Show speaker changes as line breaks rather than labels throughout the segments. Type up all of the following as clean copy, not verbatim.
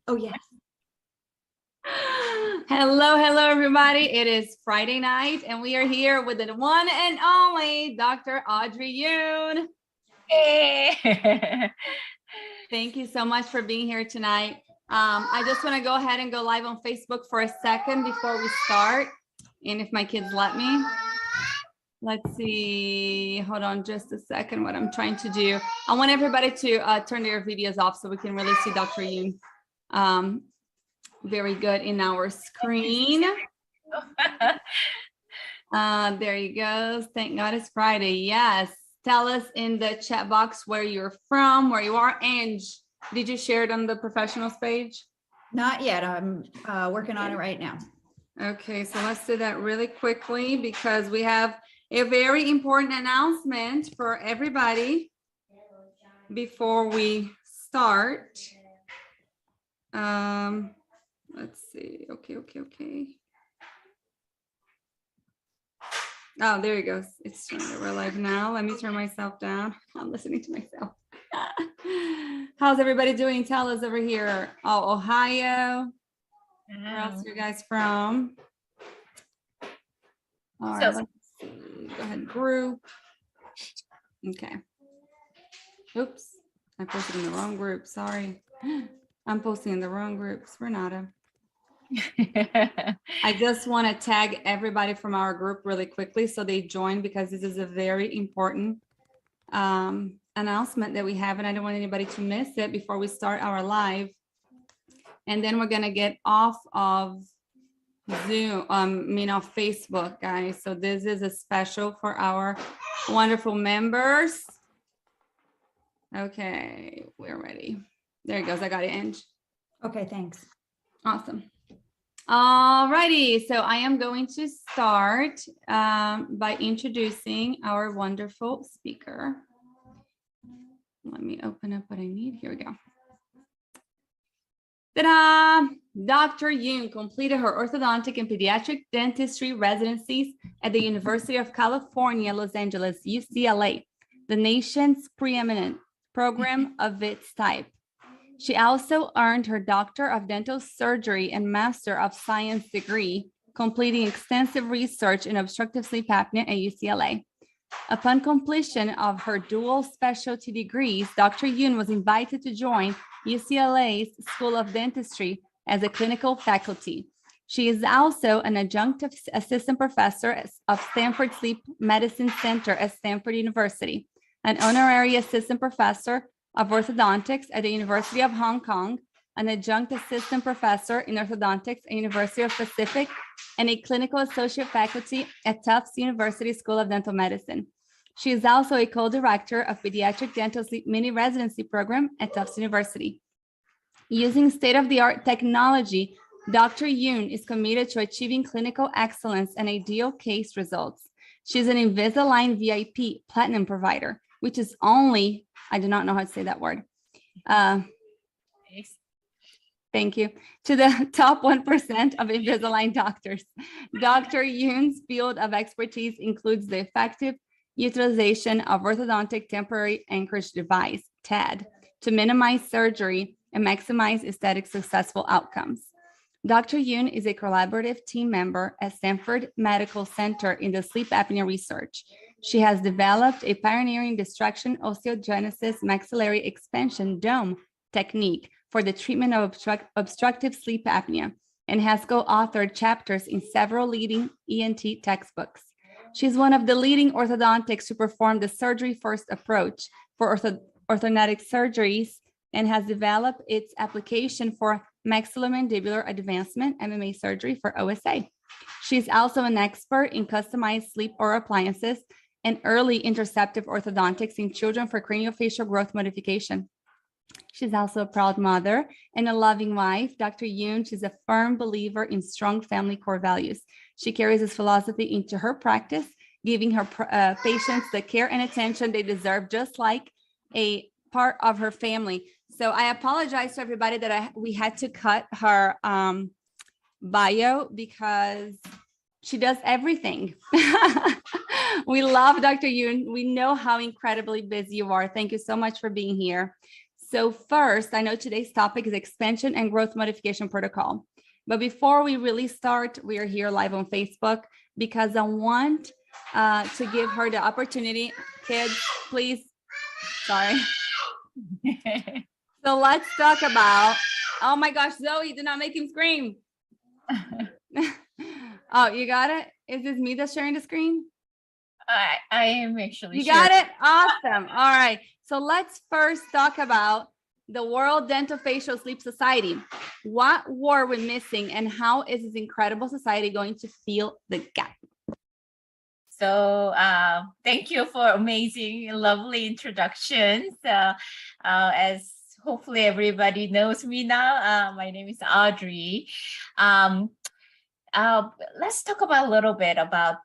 Oh, yes.
Hello, hello, everybody. It is Friday night, and we are here with the one and only Dr. Audrey Yoon.
Hey.
Thank you so much for being here tonight. I just want to go ahead and go live on Facebook for a second before we start. And if my kids let me. Let's see. Hold on just a second. What I'm trying to do. I want everybody to turn their videos off so we can really see Dr. Yoon. Very good in our screen. There you go. Thank God it's Friday. Yes. Tell us in the chat box where you're from, where you are. And did you share it on the professionals page?
Not yet. I'm working on it right now.
Okay, so let's do that really quickly because we have a very important announcement for everybody before we start. Let's see. Okay. Oh, there it goes. It's showing that we're live now. Let me turn myself down. I'm listening to myself. How's everybody doing? Tell us over here. Oh, Ohio. Where else are you guys from? All right, let's see. Go ahead, group. Okay. Oops, I posted in the wrong group. Sorry. I'm posting in the wrong groups. Renata. I just want to tag everybody from our group really quickly so they join because this is a very important announcement that we have, and I don't want anybody to miss it before we start our live. And then we're going to get off of Zoom, off Facebook, guys. So this is a special for our wonderful members. Okay, we're ready. There it goes. I got it, Ange.
Okay, thanks.
Awesome. All righty. So I am going to start by introducing our wonderful speaker. Let me open up what I need. Here we go. Ta-da! Dr. Yoon completed her orthodontic and pediatric dentistry residencies at the University of California, Los Angeles, UCLA, the nation's preeminent program of its type. She also earned her Doctor of Dental Surgery and Master of Science degree, completing extensive research in obstructive sleep apnea at UCLA. Upon completion of her dual specialty degrees, Dr. Yoon was invited to join UCLA's School of Dentistry as a clinical faculty. She is also an adjunct assistant professor of Stanford Sleep Medicine Center at Stanford University, an honorary assistant professor of orthodontics at the University of Hong Kong, an adjunct assistant professor in orthodontics at University of Pacific, and a clinical associate faculty at Tufts University School of Dental Medicine. She is also a co-director of Pediatric Dental Sleep Mini Residency Program at Tufts University. Using state-of-the-art technology, Dr. Yoon is committed to achieving clinical excellence and ideal case results. She's an Invisalign VIP Platinum provider, which is only, I do not know how to say that word. Thank you. To the top 1% of Invisalign doctors. Dr. Yoon's field of expertise includes the effective utilization of orthodontic temporary anchorage device, TAD, to minimize surgery and maximize aesthetic successful outcomes. Dr. Yoon is a collaborative team member at Stanford Medical Center in the sleep apnea research. She has developed a pioneering distraction osteogenesis maxillary expansion dome technique for the treatment of obstructive sleep apnea and has co-authored chapters in several leading ENT textbooks. She's one of the leading orthodontics to perform the surgery-first approach for orthodontic surgeries and has developed its application for maxillomandibular advancement, MMA surgery for OSA. She's also an expert in customized sleep oral appliances and early interceptive orthodontics in children for craniofacial growth modification. She's also a proud mother and a loving wife. Dr. Yoon, she's a firm believer in strong family core values. She carries this philosophy into her practice, giving her patients the care and attention they deserve, just like a part of her family. So I apologize to everybody that we had to cut her bio because she does everything. We love Dr. Yoon. We know how incredibly busy you are. Thank you so much for being here. So first, I know today's topic is expansion and growth modification protocol. But before we really start, we are here live on Facebook because I want to give her the opportunity. Kids, please. Sorry. So let's talk about, oh my gosh, Zoe, do not make him scream. Oh, you got it? Is this me that's sharing the screen?
I am actually
You
sure.
got it? Awesome. All right. So let's first talk about the World DentoFacial Sleep Society. What were we missing and how is this incredible society going to fill the gap?
So thank you for amazing, lovely introductions. As hopefully everybody knows me now, my name is Audrey. Let's talk about a little bit about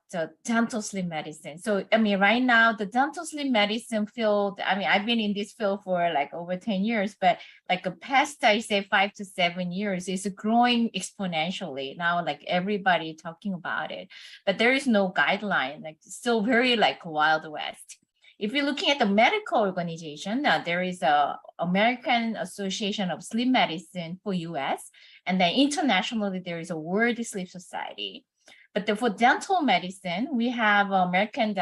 dental sleep medicine. So, I mean, right now, the dental sleep medicine field, I mean, I've been in this field for like over 10 years, but like the past, I say 5 to 7 years, is growing exponentially. Now, like everybody talking about it, but there is no guideline, like still very like Wild West. If you're looking at the medical organization, there is a American Association of Sleep Medicine for US, and then internationally, there is a World Sleep Society. But for dental medicine, we have American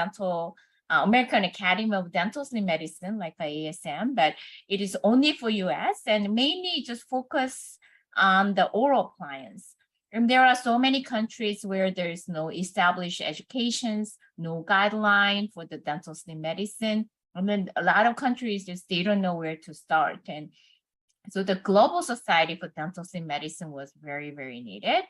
Academy of Dental Sleep Medicine, like ASM, but it is only for US and mainly just focus on the oral appliance. And there are so many countries where there is no established educations, no guideline for the dental sleep medicine. And then a lot of countries just, they don't know where to start. And so the Global Society for Dental Sleep Medicine was very, very needed.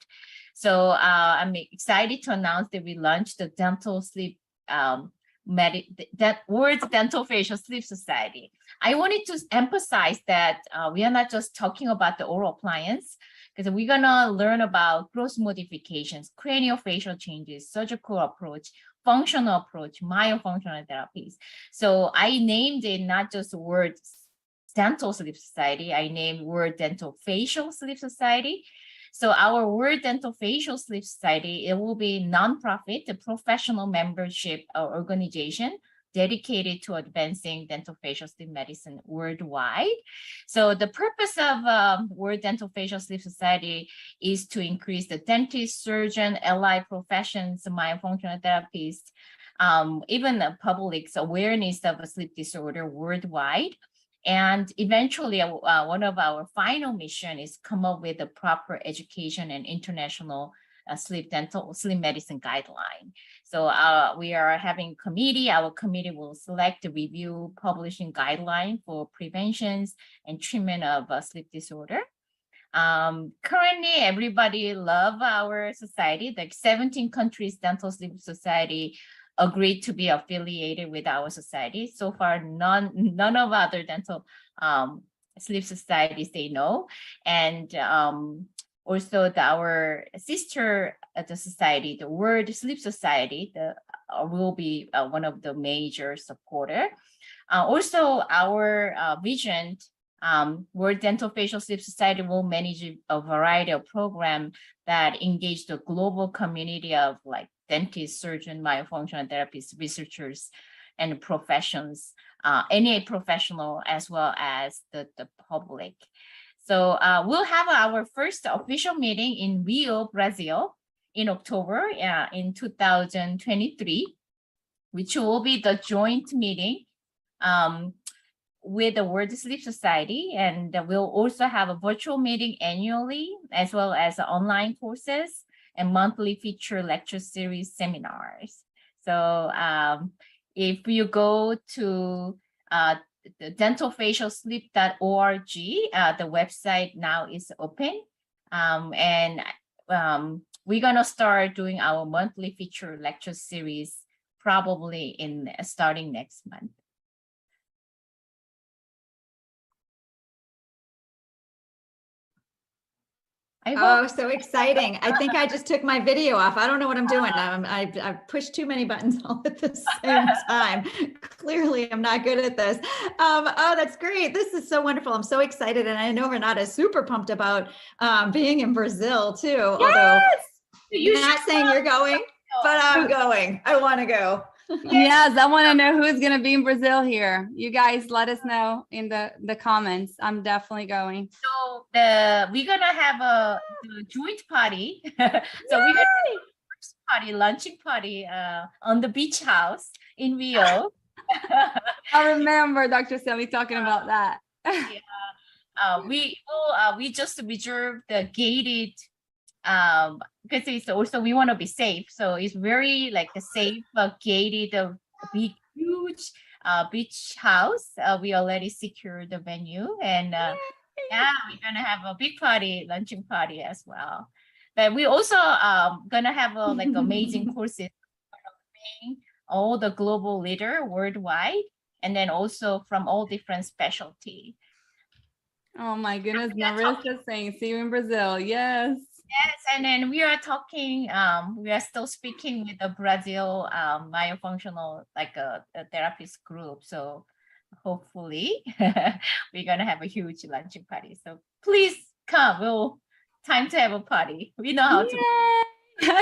So I'm excited to announce that we launched the Dental Sleep World DentoFacial Sleep Society. I wanted to emphasize that we are not just talking about the oral appliance, because we're gonna learn about gross modifications, craniofacial changes, surgical approach, functional approach, myofunctional therapies. So I named it not just World Dental Sleep Society, I named World DentoFacial Sleep Society. So our World DentoFacial Sleep Society, it will be nonprofit, a professional membership organization dedicated to advancing dental facial sleep medicine worldwide. So the purpose of World DentoFacial Sleep Society is to increase the dentist, surgeon, allied professions, myofunctional therapists, even the public's awareness of a sleep disorder worldwide. And eventually, one of our final mission is come up with a proper education and international sleep medicine guideline. So we are having a committee. Our committee will select, review, publishing guideline for preventions and treatment of sleep disorder. Currently, everybody love our society. Like 17 countries dental sleep society agreed to be affiliated with our society. So far, none of other dental sleep societies say no. And also our sister the society, the World Sleep Society, will be one of the major supporter. Also, our vision, World DentoFacial Sleep Society will manage a variety of programs that engage the global community of like dentists, surgeon, myofunctional therapists, researchers, and professions, any professional as well as the public. So we'll have our first official meeting in Rio, Brazil in October in 2023, which will be the joint meeting with the World Sleep Society. And we'll also have a virtual meeting annually, as well as online courses and monthly feature lecture series seminars. So if you go to the DentoFacialSleep.org, the website now is open. And we're gonna start doing our monthly feature lecture series probably starting next month.
Oh, so exciting. I think I just took my video off. I don't know what I'm doing. I've pushed too many buttons all at the same time. Clearly, I'm not good at this. Oh, that's great. This is so wonderful. I'm so excited. And I know Renata is super pumped about being in Brazil too.
Yes!
Although you're not saying you're going, but I'm going. I want to go.
Yes, I want to know who's going to be in Brazil here. You guys let us know in the comments. I'm definitely going.
So we're gonna have a joint party. So we're gonna have a first party, lunching party on the beach house in Rio.
I remember Dr. Sally talking about that.
We just reserved the gated because it's also we want to be safe, so it's very like a safe gated big huge beach house. We already secured the venue, and yeah, we're gonna have a big party, luncheon party as well. But we also gonna have like amazing courses, all the global leader worldwide, and then also from all different specialty.
Oh my goodness, Marissa's saying, see you in Brazil. Yes.
Yes, and then we are talking, we are still speaking with the Brazil myofunctional, like a therapist group. So hopefully we're gonna have a huge luncheon party. So please come. Time to have a party. We know how to.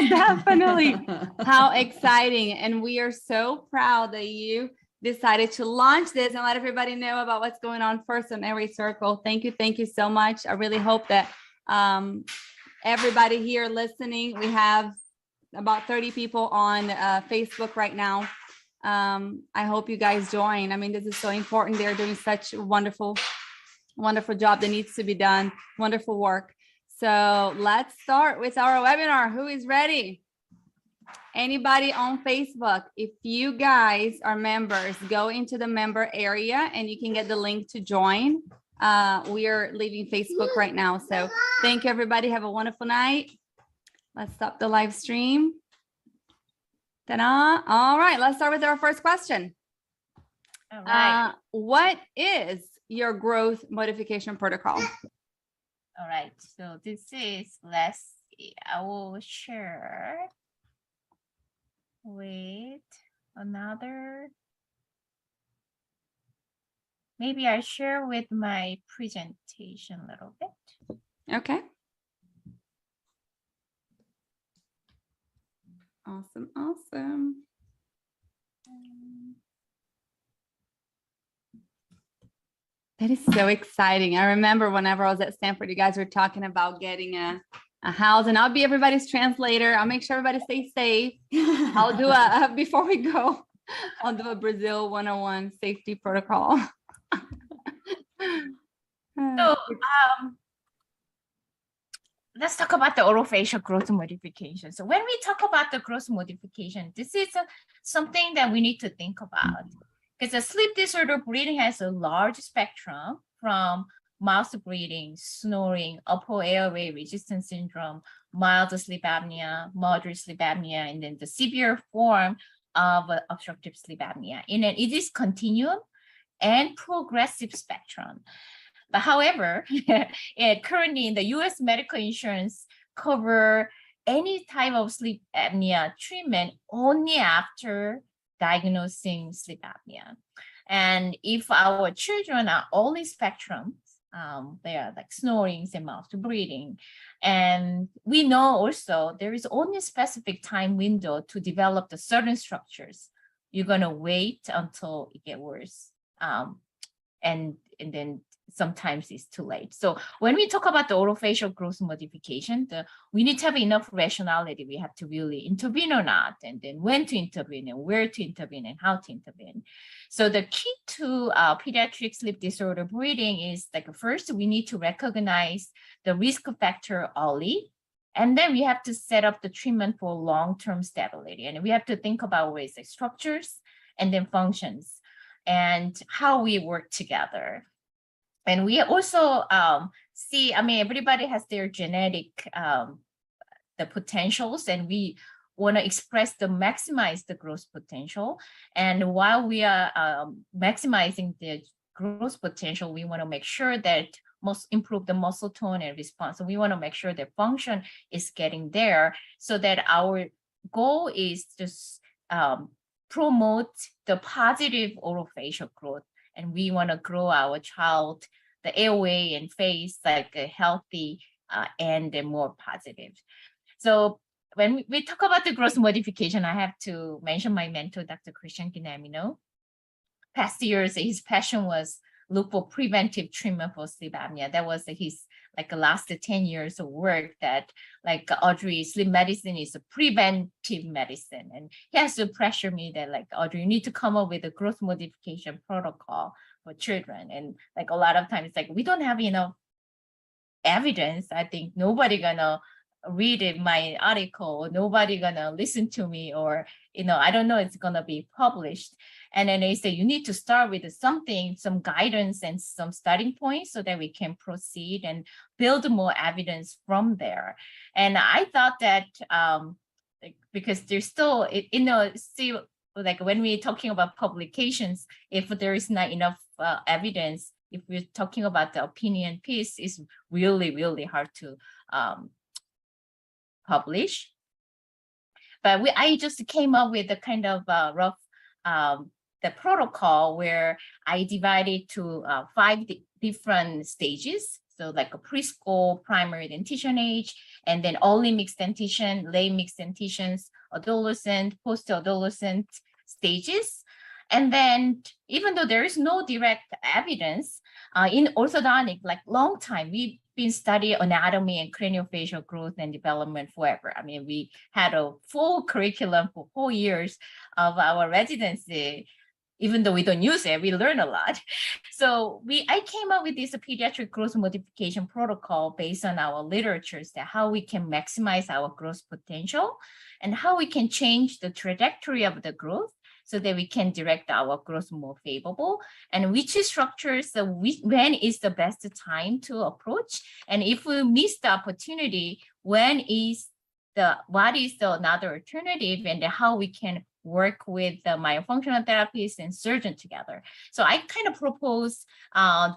Definitely. How exciting. And we are so proud that you decided to launch this and let everybody know about what's going on first on Airway Circle. Thank you. Thank you so much. I really hope that everybody here listening, we have about 30 people on Facebook right now. I hope you guys join. I mean, this is so important. They're doing such a wonderful job that needs to be done. Wonderful work. So let's start with our webinar. Who is ready? Anybody on Facebook? If you guys are members, go into the member area and you can get the link to join. We are leaving Facebook right now. So thank you, everybody. Have a wonderful night. Let's stop the live stream. Ta-da. All right, let's start with our first question.
All right.
What is your growth modification protocol?
All right. So this is, let's see, I will share with another. Maybe I share with my presentation a little bit.
Okay. Awesome. Awesome. That is so exciting. I remember whenever I was at Stanford, you guys were talking about getting a house, and I'll be everybody's translator. I'll make sure everybody stays safe. I'll do before we go, I'll do a Brazil 101 safety protocol.
So let's talk about the orofacial growth modification. So when we talk about the growth modification, this is something that we need to think about, because the sleep disorder breathing has a large spectrum from mouth breathing, snoring, upper airway resistance syndrome, mild sleep apnea, moderate sleep apnea, and then the severe form of obstructive sleep apnea. And it is continuum and progressive spectrum. But however, currently in the US medical insurance cover any type of sleep apnea treatment only after diagnosing sleep apnea. And if our children are only spectrum, they are like snoring and mouth breathing. And we know also there is only a specific time window to develop the certain structures. You're gonna wait until it gets worse. And then sometimes it's too late. So when we talk about the orofacial growth modification, we need to have enough rationality. We have to really intervene or not, and then when to intervene and where to intervene and how to intervene. So the key to pediatric sleep disorder breathing is like, first, we need to recognize the risk factor early, and then we have to set up the treatment for long-term stability. And we have to think about ways like structures and then functions and how we work together. And we also see, I mean, everybody has their genetic, the potentials, and we want to maximize the growth potential. And while we are maximizing the growth potential, we want to make sure that improve the muscle tone and response. So we want to make sure that function is getting there, so that our goal is to promote the positive orofacial growth. And we want to grow our child, the airway and face, like a healthy and more positive. So when we talk about the growth modification, I have to mention my mentor, Dr. Christian Ginamino. Past years, his passion was look for preventive treatment for sleep apnea. That was his like the last 10 years of work that like Audrey, sleep medicine is a preventive medicine. And he has to pressure me that like, Audrey, you need to come up with a growth modification protocol for children. And like a lot of times, like we don't have enough evidence. I think nobody gonna read my article, nobody gonna listen to me, or I don't know it's gonna be published. And then they say you need to start with something, some guidance and some starting points so that we can proceed and build more evidence from there. And I thought that because there's still, see, like when we're talking about publications, if there is not enough evidence, if we're talking about the opinion piece, it's really, really hard to publish. But I just came up with a kind of rough the protocol where I divided to 5 different stages. So like a preschool, primary dentition age, and then early mixed dentition, late mixed dentitions, adolescent, post-adolescent stages. And then even though there is no direct evidence in orthodontic, like long time, we've been studying anatomy and craniofacial growth and development forever. I mean, we had a full curriculum for 4 years of our residency. Even though we don't use it, we learn a lot. So I came up with this pediatric growth modification protocol based on our literatures that how we can maximize our growth potential and how we can change the trajectory of the growth so that we can direct our growth more favorable, and which structures, when is the best time to approach. And if we miss the opportunity, what is the another alternative, and how we can work with the myofunctional therapists and surgeon together. So I kind of proposed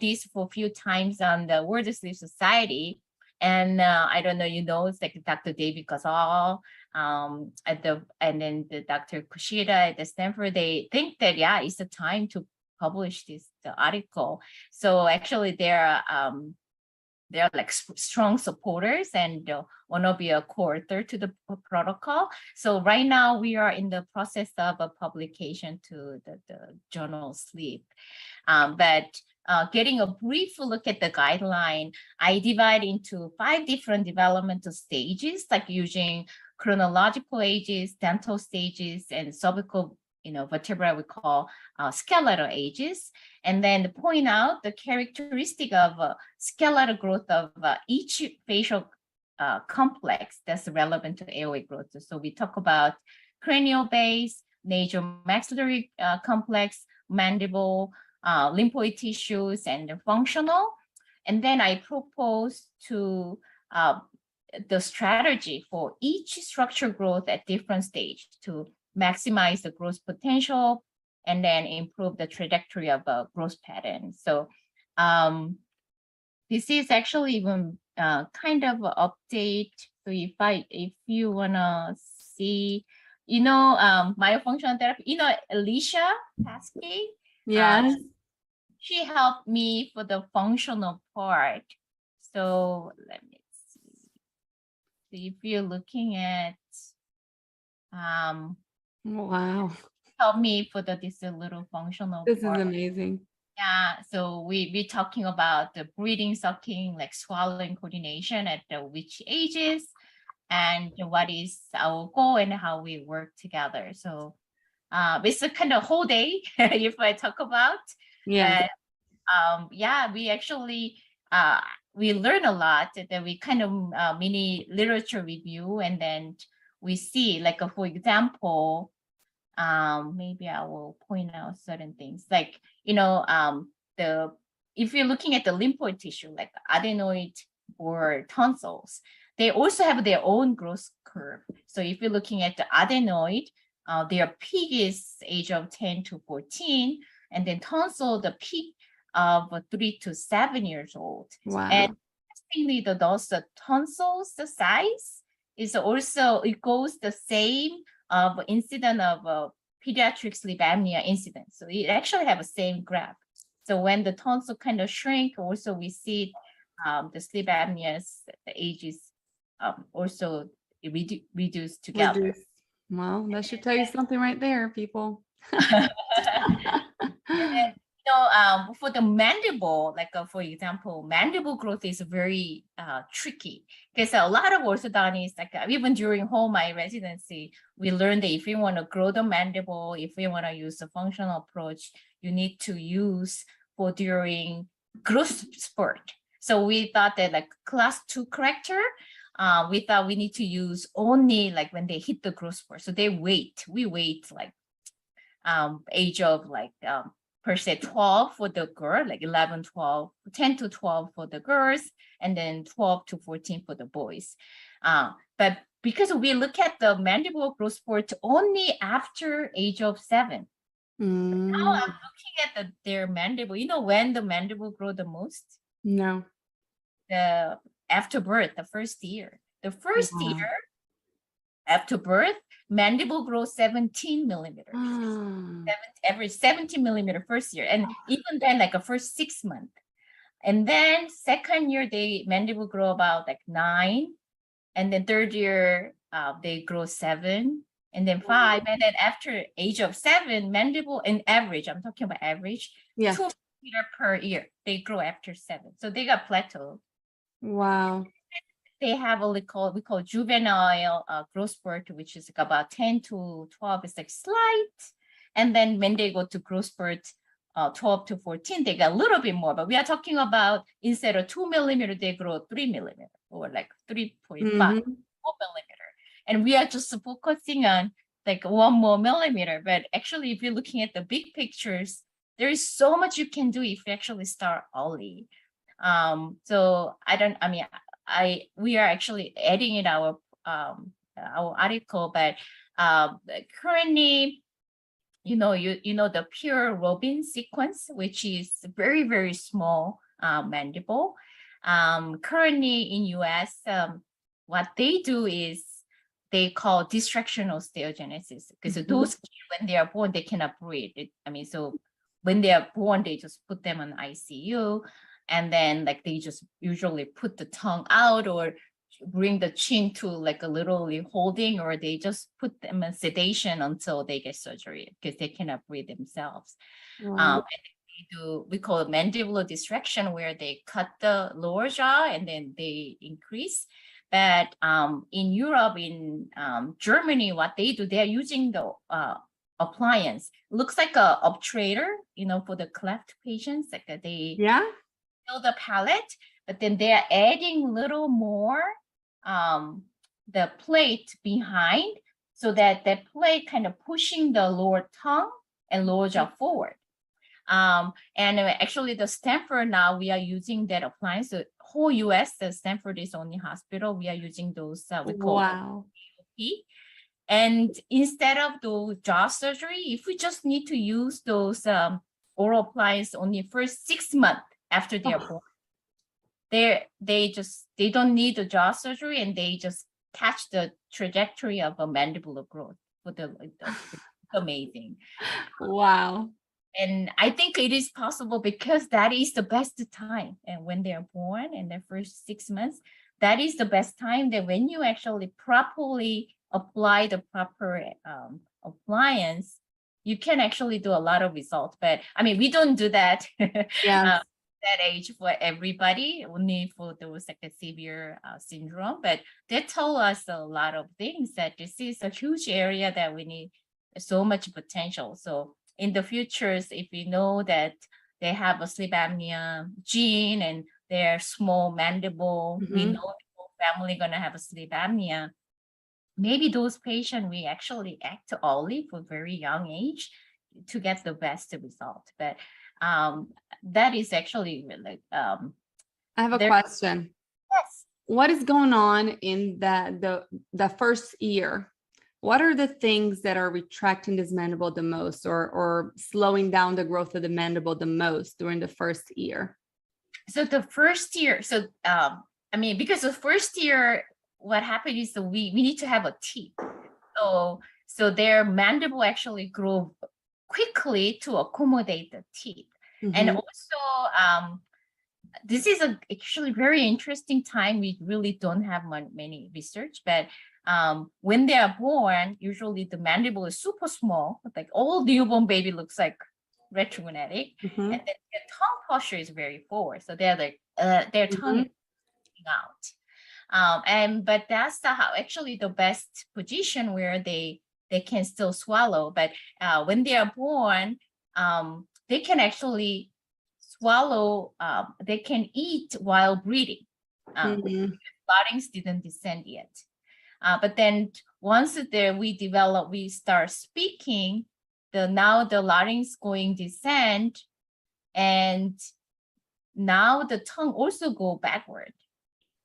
this for a few times on the World Sleep Society. And I don't know, it's like Dr. David Gazal and then the Dr. Kushida at the Stanford, they think that, yeah, it's the time to publish the article. So actually they're like strong supporters and want to be a co-author to the protocol. So right now we are in the process of a publication to the journal Sleep. But getting a brief look at the guideline, I divide into 5 different developmental stages, like using chronological ages, dental stages, and cervical vertebra we call skeletal ages, and then point out the characteristic of skeletal growth of each facial complex that's relevant to airway growth. So we talk about cranial base, nasal-maxillary complex, mandible, lymphoid tissues, and the functional. And then I propose to the strategy for each structure growth at different stage to maximize the growth potential and then improve the trajectory of a growth pattern. So this is actually even kind of an update. So if you wanna see, myofunctional therapy, Alicia Paskey,
Yes.
she helped me for the functional part. So let me see. So if you're looking at
Wow,
help me for this little functional
this
part.
is amazing.
Yeah, so we're talking about the breathing, sucking, like swallowing coordination at which ages, and what is our goal and how we work together. So it's a kind of whole day if I talk about.
Yeah.
Yeah, we actually we learn a lot. That we kind of mini literature review, and then we see, like for example, maybe I will point out certain things, like if you're looking at the lymphoid tissue, like adenoid or tonsils, they also have their own growth curve. So if you're looking at the adenoid, their peak is age of 10 to 14, and then tonsil, the peak of 3 to 7 years old.
Wow.
And interestingly, the tonsils, the size is also, it goes the same of incident of pediatric sleep apnea incident. So it actually have the same graph. So when the tonsil kind of shrink, also we see the sleep apneas, the ages also reduce together.
Reduce. Well, that should tell you something right there, people.
And then, for the mandible, like for example, mandible growth is very tricky because a lot of orthodontists, like even during home my residency, we learned that if you want to grow the mandible, if you want to use a functional approach, you need to use for during growth spurt. So we thought that like class 2 corrector, we thought we need to use only like when they hit the growth spurt. So we wait like age of like per se 12 for the girl, like 11, 12, 10 to 12 for the girls, and then 12 to 14 for the boys. But because we look at the mandible growth spurt only after age of 7. Now I'm looking at their mandible. You know when the mandible grow the most?
No.
After birth, the first year. The first year after birth, mandible grows 17 millimeters. Average 17 millimeter first year. And even then, like a first 6 months. And then second year, mandible grow about like 9. And then third year, they grow 7. And then 5. And then after age of 7, mandible in average, I'm talking about average, 2 millimeter per year. They grow after 7. So they got plateau.
Wow.
They have what we call juvenile growth spurt, which is like about 10 to 12. It's like slight. And then when they go to growth spurt, 12 to 14, they get a little bit more. But we are talking about instead of 2 millimeter, they grow 3 millimeter or like 3.5 millimeter. And we are just focusing on like 1 more millimeter. But actually, if you're looking at the big pictures, there is so much you can do if you actually start early. So we are actually adding in our article, but currently, you know the pure Robin sequence, which is very, very small mandible. Currently in US, what they do is they call distractional stereogenesis, because those kids, when they are born, they cannot breathe. So when they are born, they just put them on ICU. And then like they just usually put the tongue out or bring the chin to like a literally holding, or they just put them in sedation until they get surgery because they cannot breathe themselves. And we call it mandibular distraction, where they cut the lower jaw and then they increase. But in Europe, in Germany, what they do, they're using the appliance. Looks like a obturator, for the cleft patients. Like they fill the palate, but then they're adding a little more the plate behind, so that the plate kind of pushing the lower tongue and lower jaw forward. And actually the Stanford, now we are using that appliance. The whole US, the Stanford is only hospital. We are using those, we call AOP. And instead of the jaw surgery, if we just need to use those oral appliance only first 6 months after they are born, they don't need the jaw surgery, and they just catch the trajectory of a mandibular growth. It's amazing.
Wow.
And I think it is possible because that is the best time. And when they're born in their first 6 months, that is the best time that when you actually properly apply the proper appliance, you can actually do a lot of results. But we don't do that. That age for everybody, only for those like a severe syndrome. But they tell us a lot of things, that this is a huge area that we need so much potential. So in the futures, if we know that they have a sleep apnea gene and their small mandible, we know the whole family gonna have a sleep apnea. Maybe those patients, we actually act early for very young age to get the best result. But that is actually like
I have a question.
Yes.
What is going on in the first year? What are the things that are retracting this mandible the most, or slowing down the growth of the mandible the most during the first year?
So the first year, because the first year, what happened is that we need to have a teeth. So their mandible actually grow quickly to accommodate the teeth. And also, this is actually very interesting time. We really don't have many research, but when they are born, usually the mandible is super small, like all newborn baby looks like retrognatic, and then their tongue posture is very forward. So they're like their tongue is sticking out. But that's how actually the best position where they can still swallow. But when they are born, they can actually swallow, they can eat while breathing. Larynx didn't descend yet. But then once we start speaking, now the larynx going descend, and now the tongue also go backward.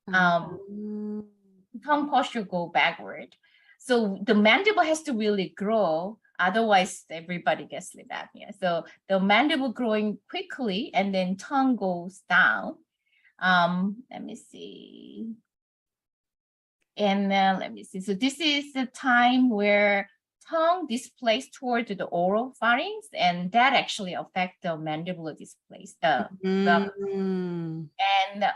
Tongue posture go backward. So the mandible has to really grow, otherwise everybody gets sleep apnea. So the mandible growing quickly and then tongue goes down. Let me see. And let me see. So this is the time where tongue displays toward the oral pharynx, and that actually affects the mandibular displace. And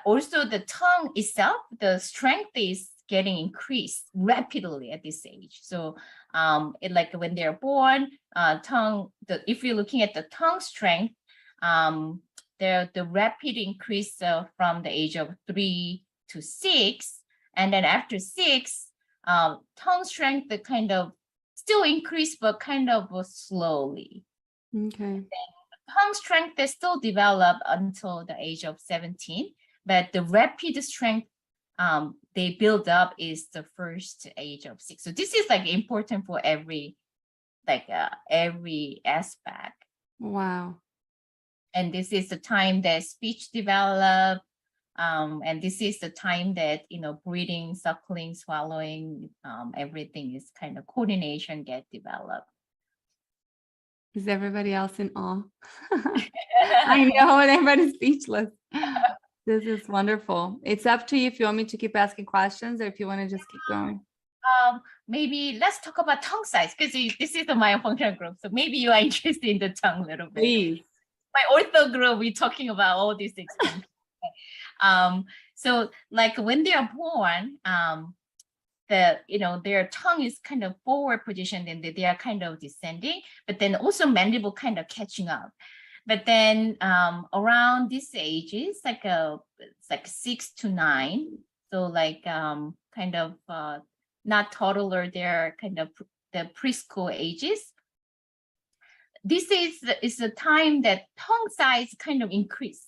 also the tongue itself, the strength is getting increased rapidly at this age. So like when they're born, if you're looking at the tongue strength, the rapid increase from the age of 3 to 6, and then after 6, tongue strength kind of still increase, but kind of slowly. Okay. Tongue strength is still developed until the age of 17, but the rapid strength they build up is the first age of 6. So this is like important for every aspect. Wow. And this is the time that speech develop. And this is the time that, breathing, suckling, swallowing, everything is kind of coordination get developed.
Is everybody else in awe? I know, everybody's speechless. This is wonderful. It's up to you if you want me to keep asking questions or if you want to just keep going.
Maybe let's talk about tongue size, because this is the myofunctional group. So maybe you are interested in the tongue a little bit.
Please.
My ortho group, we're talking about all these things. So like when they are born, their tongue is kind of forward positioned and they are kind of descending, but then also mandible kind of catching up. But then around this age, it's like 6 to 9. So like kind of not toddler, they're kind of the preschool ages. This is the time that tongue size kind of increase.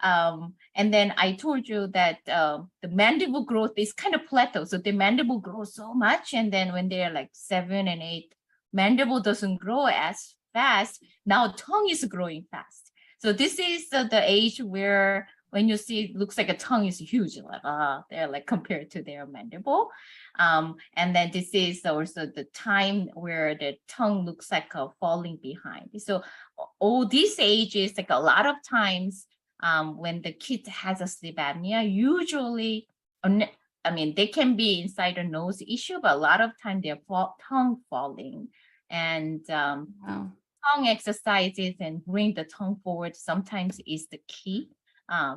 And then I told you that the mandible growth is kind of plateau. So the mandible grows so much. And then when they're like 7 and 8, mandible doesn't grow as fast. Now tongue is growing fast. So this is the age where when you see it looks like a tongue is huge, like they're like compared to their mandible. And then this is also the time where the tongue looks like falling behind. So all these ages, like a lot of times when the kid has a sleep apnea, usually, they can be inside a nose issue, but a lot of time they're tongue falling. And tongue exercises and bring the tongue forward sometimes is the key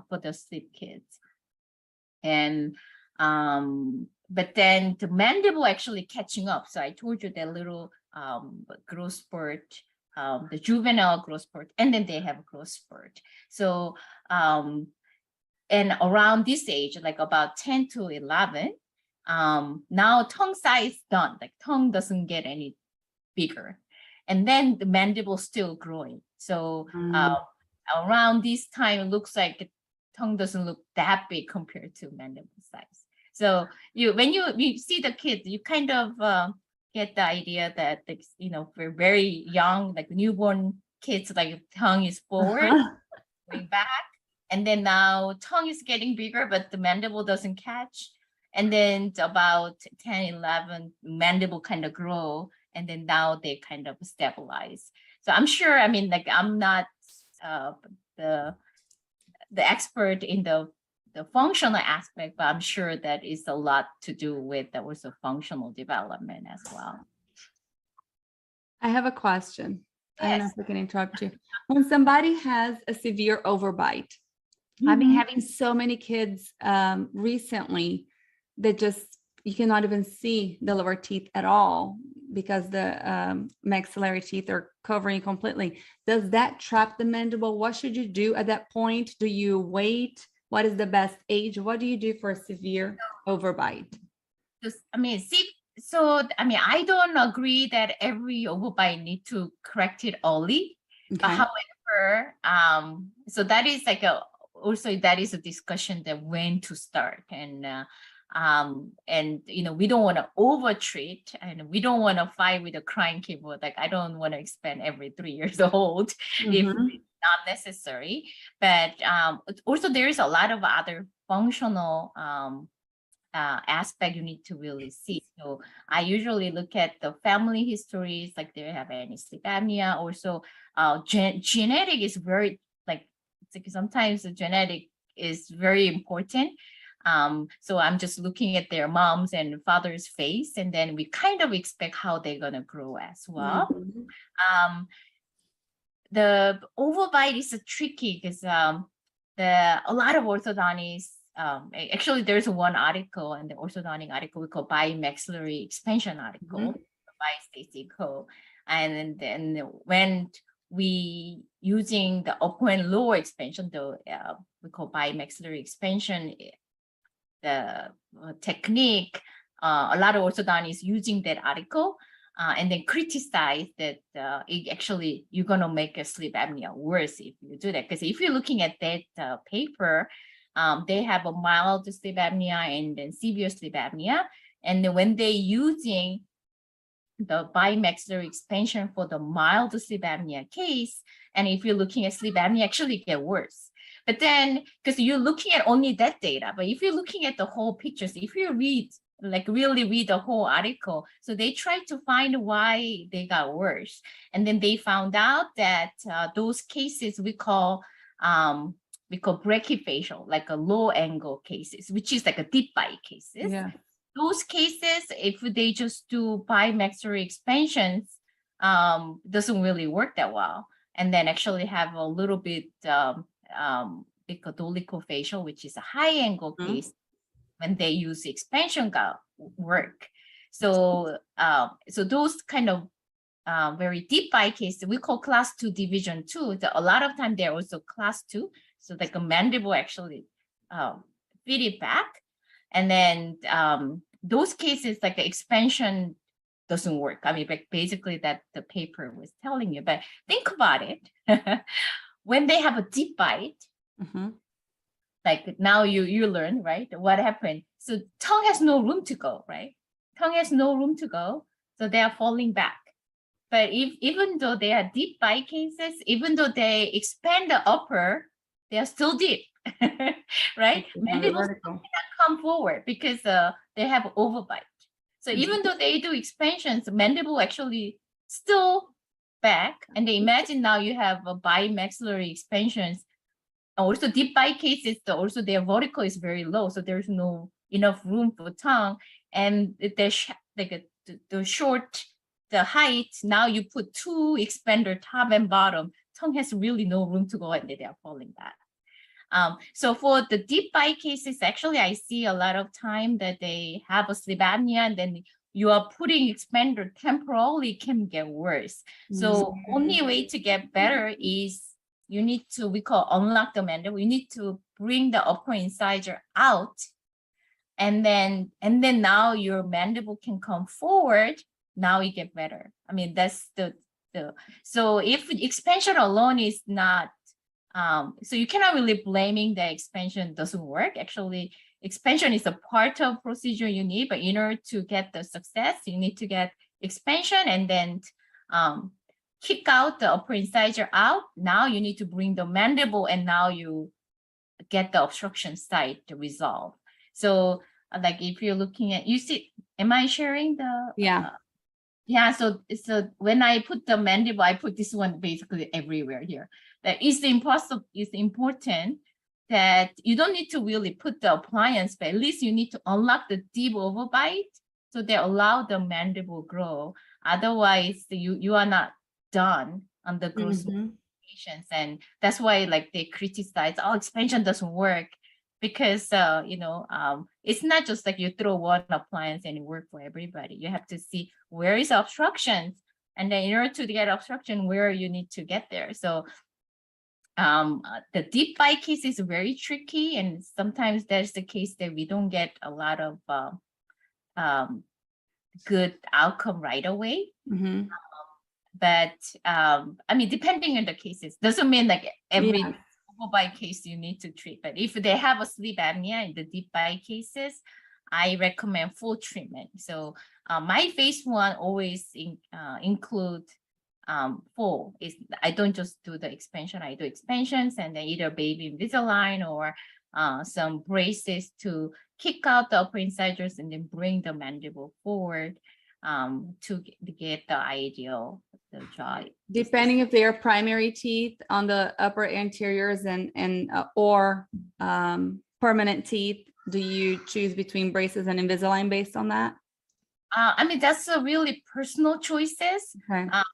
for the sleep kids. And but then the mandible actually catching up. So I told you that little growth spurt, the juvenile growth spurt, and then they have a growth spurt. So and around this age, like about 10 to 11, now tongue size done, like tongue doesn't get any bigger. And then the mandible still growing. So around this time, it looks like tongue doesn't look that big compared to mandible size. So when you see the kids, you kind of get the idea that, for very young, like newborn kids, like tongue is forward, going back. And then now tongue is getting bigger, but the mandible doesn't catch. And then about 10, 11, mandible kind of grow. And then now they kind of stabilize. So I'm sure, I'm not the expert in the functional aspect, but I'm sure that is a lot to do with also functional development as well.
I have a question.
Yes.
I don't know if I can interrupt you. When somebody has a severe overbite, I've been having so many kids recently that just, you cannot even see the lower teeth at all because the maxillary teeth are covering completely. Does that trap the mandible? What should you do at that point? Do you wait? What is the best age? What do you do for a severe overbite?
I don't agree that every overbite need to correct it early.
Okay.
But however, so that is that is a discussion that when to start, and we don't want to over treat, and we don't want to fight with a crying keyboard. Like, I don't want to expand every 3 years old if it's not necessary. But also there is a lot of other functional aspect you need to really see. So I usually look at the family histories, like do they have any sleep apnea. Also, genetic is very, sometimes the genetic is very important. So I'm just looking at their mom's and father's face, and then we kind of expect how they're gonna grow as well. The overbite is tricky because a lot of orthodontists, actually there's one article in the orthodontic article we call bimaxillary expansion article by Stacy Coe, and then when we using the upper and lower expansion, we call bimaxillary expansion, the technique, a lot of orthodontists using that article and then criticize that it actually you're gonna make a sleep apnea worse if you do that. Because if you're looking at that paper, they have a mild sleep apnea and then severe sleep apnea. And then when they're using the bimaxillary expansion for the mild sleep apnea case, and if you're looking at sleep apnea, actually get worse. But then, because you're looking at only that data, but if you're looking at the whole pictures, if you read, really read the whole article, so they tried to find why they got worse. And then they found out that those cases we call brachyfacial, like a low angle cases, which is like a deep bite cases.
Yeah.
Those cases, if they just do bimaxillary expansions, doesn't really work that well. And then actually have a little bit dolichofacial, which is a high angle case, when they use expansion work. So so those kind of very deep bite cases, we call class 2 division 2. A lot of time they're also class 2. So like a mandible actually feed it back. And then those cases, like the expansion doesn't work. I mean, basically that the paper was telling you, but think about it. When they have a deep bite, like now you learn, right? What happened? So tongue has no room to go, right? Tongue has no room to go. So they are falling back. But even though they are deep bite cases, even though they expand the upper, they are still deep, right? Mandibles cannot come forward because they have overbite. So even though they do expansions, mandible actually still back. And they imagine now you have a bimaxillary expansions. Also deep bite cases, also their vertical is very low. So there's no enough room for tongue. And the short, the height, now you put 2 expander top and bottom, tongue has really no room to go and they are falling back. So for the deep bite cases, actually, I see a lot of time that they have a sleep apnea and then you are putting expander temporarily can get worse. So only way to get better is you need to, we call unlock the mandible. You need to bring the upper incisor out. And then now your mandible can come forward. Now you get better. I mean, that's so if expansion alone is not, so you cannot really blaming the expansion doesn't work. Actually, expansion is a part of procedure you need, but in order to get the success, you need to get expansion and then kick out the upper incisor out. Now you need to bring the mandible and now you get the obstruction site to resolve. So like if you're looking at, you see, am I sharing the?
Yeah.
Yeah, so when I put the mandible, I put this one basically everywhere here. That it's important that you don't need to really put the appliance, but at least you need to unlock the deep overbite so they allow the mandible grow. Otherwise, you are not done on the gross modifications. And that's why like they criticize, oh, expansion doesn't work. because it's not just like you throw one appliance and it works for everybody. You have to see where is obstructions, and then in order to get obstruction, where you need to get there. So the deep bite case is very tricky, and sometimes there's the case that we don't get a lot of good outcome right away.
Mm-hmm.
But I mean, depending on the cases, doesn't mean like every bite case you need to treat. But if they have a sleep apnea in the deep bite cases, I recommend full treatment. So my phase one always include full. I don't just do the expansion. I do expansions and then either baby Invisalign or some braces to kick out the upper incisors and then bring the mandible forward to get the ideal jaw.
Depending if they are primary teeth on the upper anteriors or permanent teeth, do you choose between braces and Invisalign based on that?
I mean, that's a really personal choices.
Okay.
But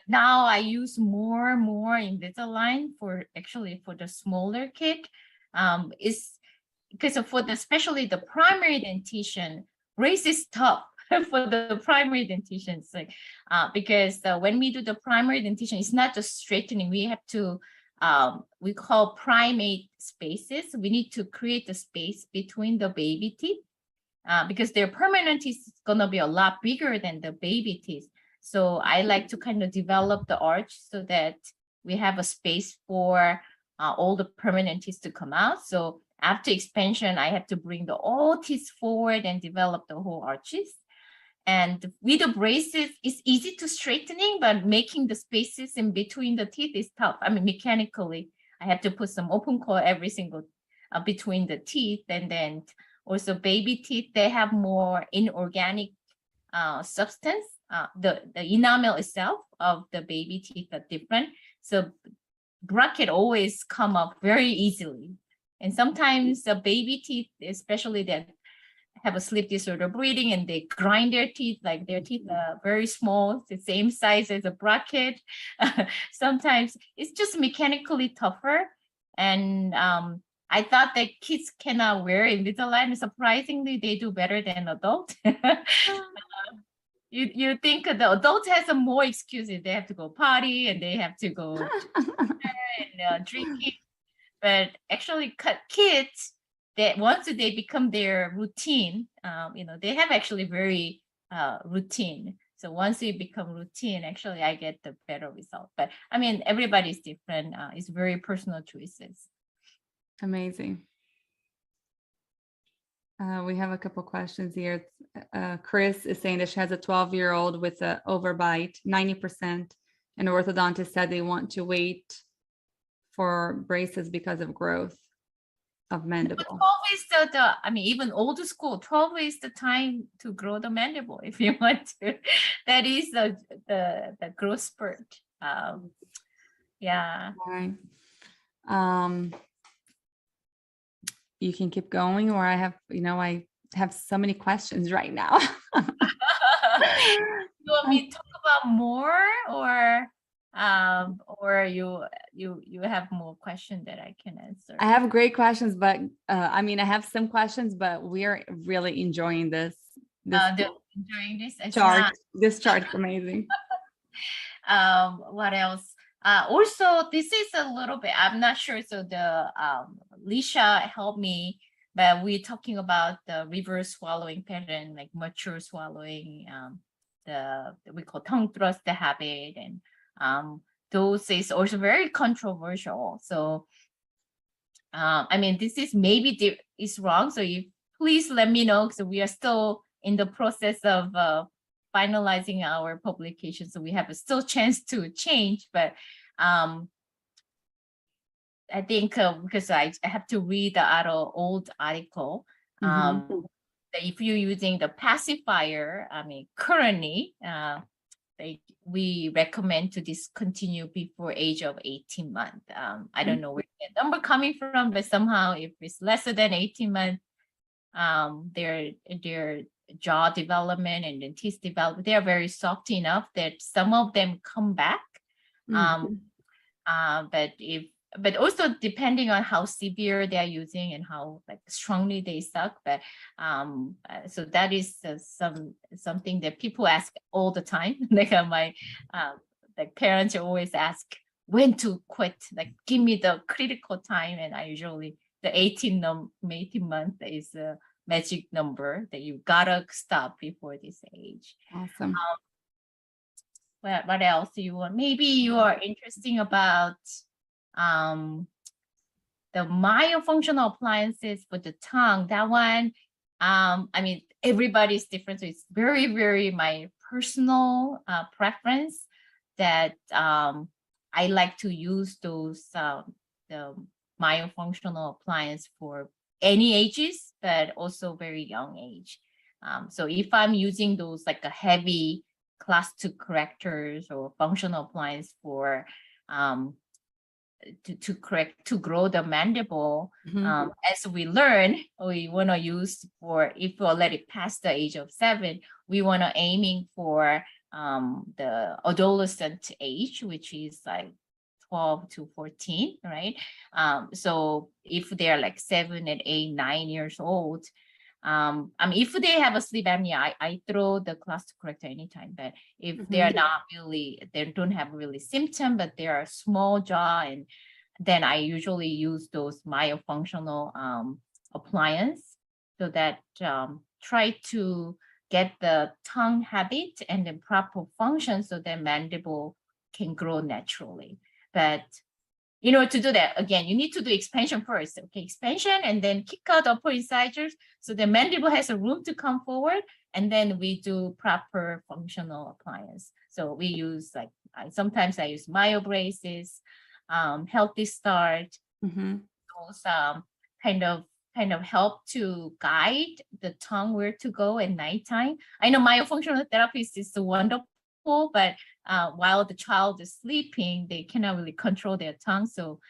now I use more Invisalign for the smaller kid. Is because especially the primary dentition, brace is tough for the primary dentition. Like, because when we do the primary dentition, it's not just straightening. We have to, we call primate spaces. We need to create a space between the baby teeth because their permanent teeth is going to be a lot bigger than the baby teeth. So I like to kind of develop the arch so that we have a space for all the permanent teeth to come out. So after expansion, I have to bring all teeth forward and develop the whole arches. And with the braces, it's easy to straightening, but making the spaces in between the teeth is tough. I mean, mechanically, I have to put some open core every single between the teeth. And then also baby teeth, they have more inorganic substance. The enamel itself of the baby teeth are different. So bracket always come up very easily. And sometimes the baby teeth, especially that have a sleep disorder breathing and they grind their teeth, like their teeth are very small, the same size as a bracket. Sometimes it's just mechanically tougher. And I thought that kids cannot wear Invisalign. Surprisingly, they do better than adults. You think the adult has some more excuses. They have to go potty and they have to go and drinking. But actually, kids, that once they become their routine, they have actually very routine. So once you become routine, actually, I get the better result. But I mean, everybody's different. It's very personal choices.
Amazing. We have a couple questions here. Chris is saying that she has a 12-year-old with an overbite, 90%, and the orthodontist said they want to wait for braces because of growth of mandible.
12 is I mean, even old school, 12 is the time to grow the mandible if you want to. That is the growth spurt. Yeah.
Right. You can keep going, or I have so many questions right now.
You want me to talk about more, or you have more questions that I can answer?
I have great questions, but I mean, I have some questions, but we are really enjoying this
enjoying this
chart. This chart's amazing.
What else? Also, this is a little bit, I'm not sure. So the Lisha helped me, but we're talking about the reverse swallowing pattern, like mature swallowing, we call tongue thrust habit, and those is also very controversial. So I mean, this is maybe is wrong. So please let me know, because we are still in the process of finalizing our publication, so we have still chance to change. But I think because I have to read the old article, that if you're using the pacifier, I mean, currently, we recommend to discontinue before age of 18 months. I don't know where the number coming from, but somehow if it's lesser than 18 months, their jaw development and then teeth development, they are very soft enough that some of them come back. But if but also depending on how severe they are using and how like strongly they suck. But so that is something that people ask all the time. Like my like parents always ask when to quit. Like give me the critical time, and I usually the 18 month is a magic number that you gotta stop before this age.
Awesome.
What else do you want? Maybe you are interesting about the myofunctional appliances for the tongue. That one, I mean, everybody's different. So it's very, very my personal preference that I like to use those the myofunctional appliance for any ages, but also very young age. So if I'm using those like a heavy class 2 correctors or functional appliance for to grow the mandible, as we learn, we want to use for, if we already past the age of 7, we want to aiming for the adolescent age, which is like 12 to 14, right? So if they're like 7 and 8, 9 years old, I mean, if they have a sleep apnea, I throw the class 2 corrector anytime. But if they're not really, they don't have really symptom, but they are small jaw, and then I usually use those myofunctional appliance, so that try to get the tongue habit and the proper function so that mandible can grow naturally. But in order to do that, again, you need to do expansion first. Okay, expansion, and then kick out upper incisors so the mandible has a room to come forward, and then we do proper functional appliance. So we use like, sometimes I use myo braces, healthy start. Those kind of help to guide the tongue where to go at nighttime. I know myofunctional therapist is wonderful, but while the child is sleeping, they cannot really control their tongue. So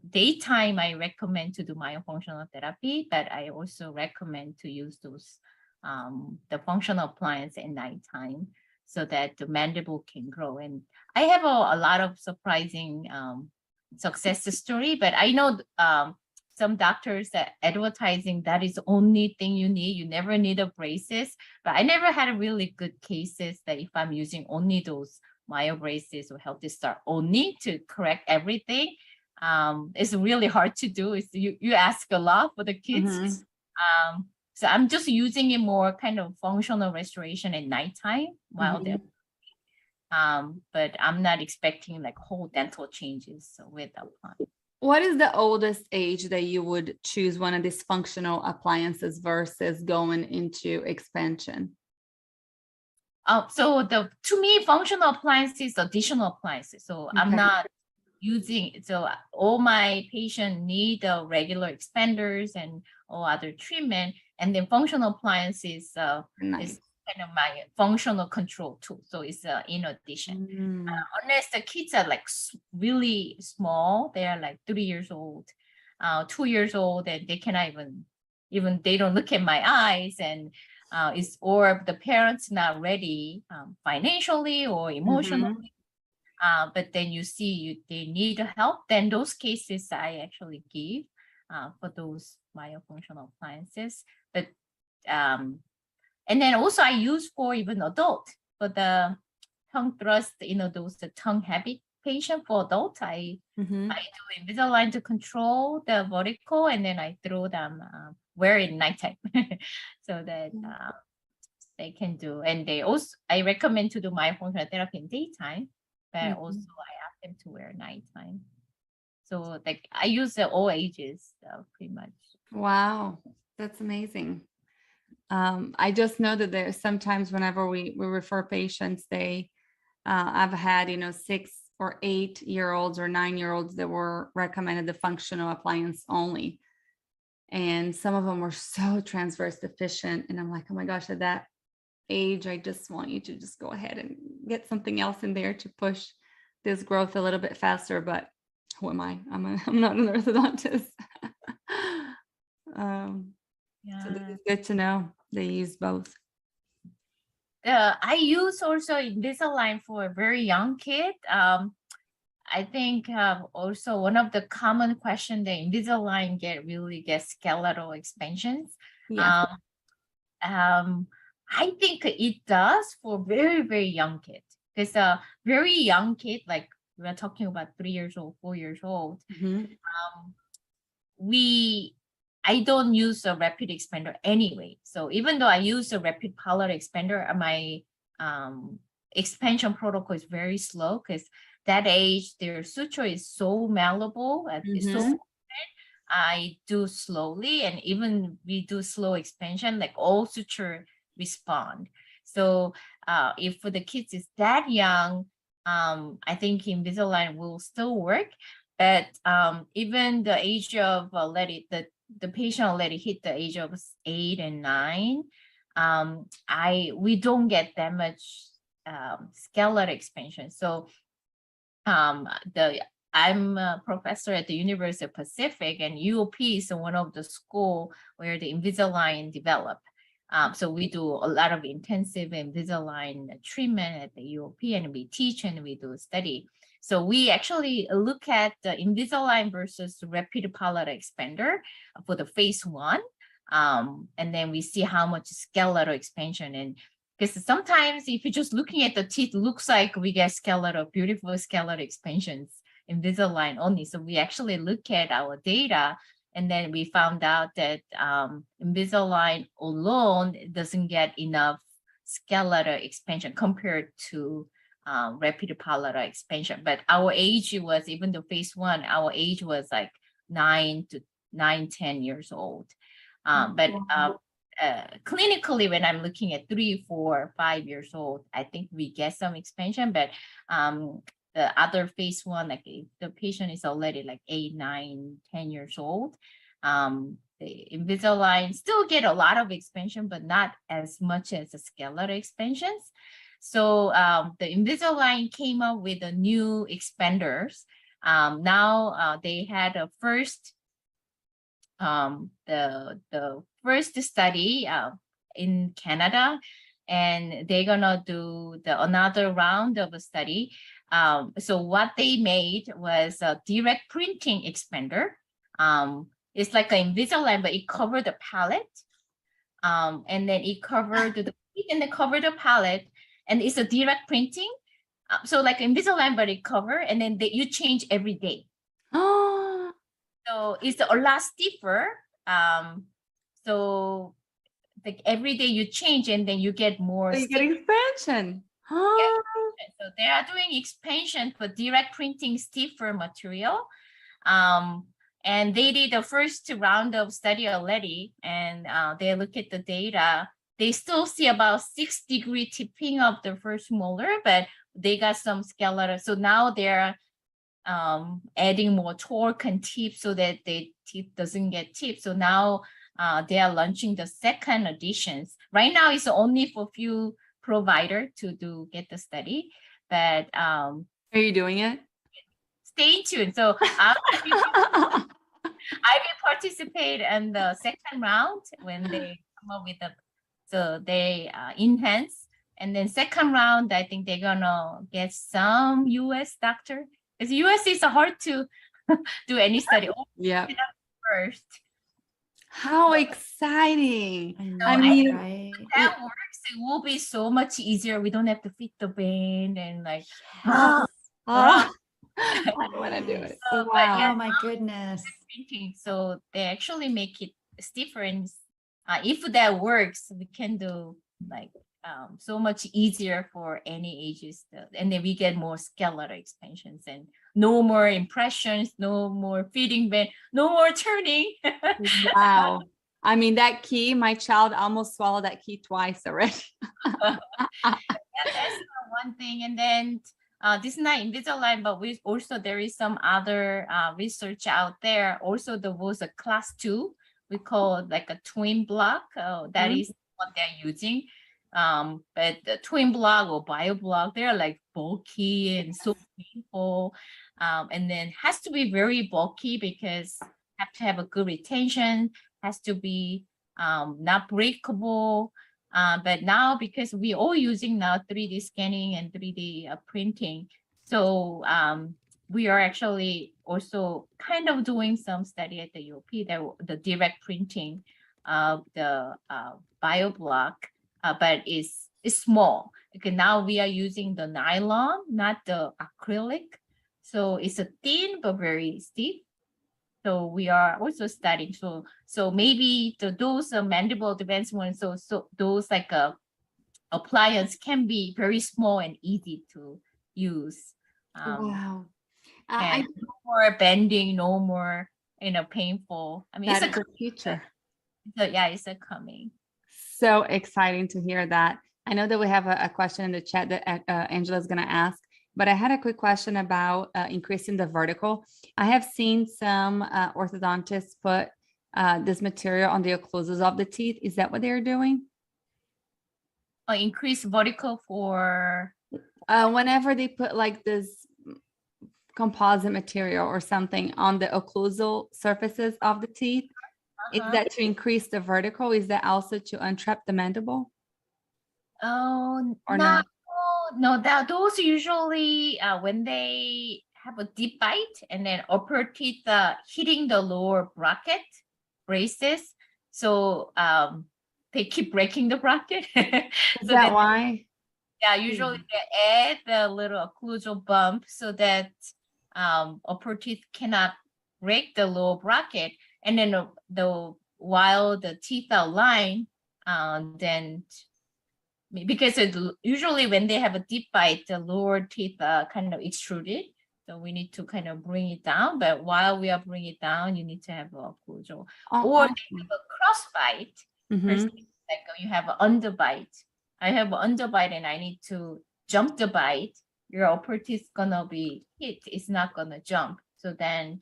daytime, I recommend to do myofunctional therapy, but I also recommend to use those the functional appliance at nighttime so that the mandible can grow. And I have a lot of surprising success story, but I know some doctors that advertising that is the only thing you need. You never need a braces, but I never had really good cases that if I'm using only those myo braces or healthy start only to correct everything, it's really hard to do. It's you ask a lot for the kids. So I'm just using it more kind of functional restoration at nighttime while they're but I'm not expecting like whole dental changes with appliance.
What is the oldest age that you would choose one of these functional appliances versus going into expansion?
So to me, functional appliances, additional appliances. So I'm not using, so all my patients need the regular expanders and all other treatment, and then functional appliances is kind of my functional control tool. So it's in addition, unless the kids are like really small, they are like 3 years old, 2 years old, and they cannot even they don't look at my eyes, and or the parents not ready financially or emotionally. But then you see they need help, then those cases I actually give for those myofunctional appliances. But and then also I use for even adult, for the tongue thrust, those the tongue habit patient for adult, I do Invisalign to control the vertical, and then I throw them wear it nighttime so that they can do. And they also, I recommend to do myofunctional therapy in daytime, but also I ask them to wear nighttime. So like I use all ages pretty much.
Wow, that's amazing. I just know that there's sometimes whenever we refer patients, I've had 6 or 8 year olds or 9 year olds that were recommended the functional appliance only, and some of them were so transverse deficient, and I'm like, oh my gosh, at that age I just want you to just go ahead and get something else in there to push this growth a little bit faster. But who am I? I'm not an orthodontist. So this is good to know they use both.
I use also Invisalign for a very young kid. I think also one of the common question that Invisalign really gets skeletal expansions.
Yeah.
I think it does for very, very young kids. Because a very young kid, like we're talking about 3 years old, 4 years old,
Mhm.
I don't use a rapid expander anyway. So even though I use a rapid palatal expander, my expansion protocol is very slow because that age, their suture is so malleable. It's so
Mhm.
I do slowly, and even we do slow expansion, like all suture respond. So if for the kids is that young, I think Invisalign will still work. But even the age of the patient already hit the age of 8 and 9, we don't get that much scalar expansion. So I'm a professor at the University of Pacific, and UOP is one of the school where the Invisalign developed. So we do a lot of intensive Invisalign treatment at the UOP, and we teach and we do study. So we actually look at the Invisalign versus rapid palatal expander for the phase 1. And then we see how much skeletal expansion. And because sometimes if you're just looking at the teeth, looks like we get beautiful skeletal expansions Invisalign only. So we actually look at our data, and then we found out that Invisalign alone doesn't get enough skeletal expansion compared to rapid palatal expansion. But our age was, even the phase 1, our age was like 10 years old. But clinically, when I'm looking at 3, 4, 5 years old, I think we get some expansion. But the other phase 1, like if the patient is already like 8, 9, 10 years old, the Invisalign still get a lot of expansion, but not as much as the scalar expansions. So the Invisalign came up with a new expanders. Now they had a first the first study in Canada, and they're gonna do another round of a study. So what they made was a direct printing expander. It's like an Invisalign, but it covered the palate, and then it covered the teeth and it covered the palate, and it's a direct printing. So like Invisalign, but it cover, and then you change every day.
Oh.
So it's a lot stiffer. So like every day you change, and then you get more.
So you get expansion.
Yeah. So they are doing expansion for direct printing stiffer material. And they did the first round of study already, and they look at the data. They still see about 6-degree tipping of the first molar, but they got some scalar. So now they're adding more torque and tip so that the teeth doesn't get tipped. So now they are launching the second editions. Right now it's only for few provider to get the study, but
are you doing it?
Stay tuned. So I will participate in the second round when they come up with so they enhance, and then second round I think they're gonna get some US doctor, because US is hard to do any study.
Yeah.
First.
How exciting.
I mean, right?
That works. It will be so much easier. We don't have to fit the band and like,
I don't want to do it.
So,
Wow.
Yeah, oh my goodness.
So they actually make it stiffer, and if that works, we can do like so much easier for any ages, and then we get more scalar expansions and no more impressions, no more feeding band, no more turning.
Wow. I mean, that key, my child almost swallowed that key twice already.
That's one thing. And then this is not Invisalign, but there is some other research out there. Also, there was a class 2, we call it like a twin block. That is what they're using. But the twin block or bio block, they're like bulky and so painful. And then has to be very bulky because have to have a good retention, has to be not breakable. But now, because we're all using now 3D scanning and 3D printing, so we are actually also kind of doing some study at the UP, that the direct printing of the BioBlock, but it's small. Okay, now we are using the nylon, not the acrylic. So it's a thin but very stiff. So we are also studying. So maybe those mandible advancement, so those like appliance can be very small and easy to use.
Wow.
And no more bending, no more, painful. I mean,
That
it's
is the future.
it's a coming.
So exciting to hear that. I know that we have a question in the chat that Angela is going to ask, but I had a quick question about increasing the vertical. I have seen some orthodontists put this material on the occlusals of the teeth. Is that what they're doing?
Increase vertical for?
Whenever they put like this composite material or something on the occlusal surfaces of the teeth, is that to increase the vertical? Is that also to untrap the mandible?
Oh,
Or
no,
no?
those usually when they have a deep bite and then upper teeth hitting the lower braces. So they keep breaking the bracket.
Is that why?
Yeah, usually they add the little occlusal bump so that upper teeth cannot break the lower bracket, and then while the teeth are aligned, then because usually when they have a deep bite, the lower teeth are kind of extruded, so we need to kind of bring it down. But while we are bringing it down, you need to have a occlusal, or they have a cross bite. Like you have an underbite. I have an underbite and I need to jump the bite. Your upper teeth gonna be hit. It's not gonna jump. So then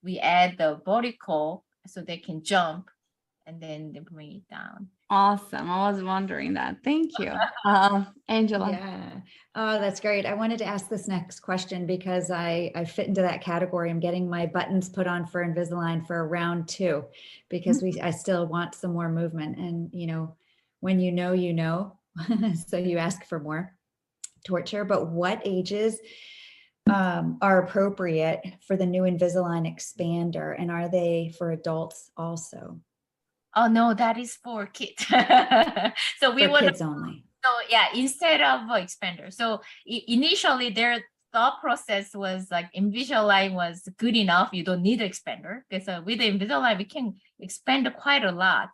we add the vertical so they can jump, and then they bring it down.
Awesome. I was wondering that. Thank you. Angela.
Yeah. Oh, that's great. I wanted to ask this next question because I fit into that category. I'm getting my buttons put on for Invisalign for round 2 because I still want some more movement. And, when you know, so you ask for more torture. But what ages are appropriate for the new Invisalign expander? And are they for adults also?
Oh, no, that is for kids. So we
want kids only.
So yeah, instead of expander. So initially their thought process was like Invisalign was good enough. You don't need expander, because with the Invisalign we can expand quite a lot.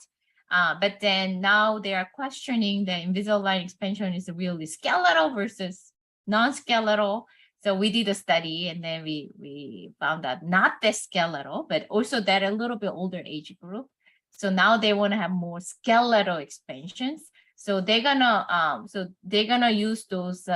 But then now they are questioning the Invisalign expansion is really skeletal versus non-skeletal. So we did a study and then we found out not that skeletal, but also that a little bit older age group. So now they want to have more skeletal expansions. So they're gonna use those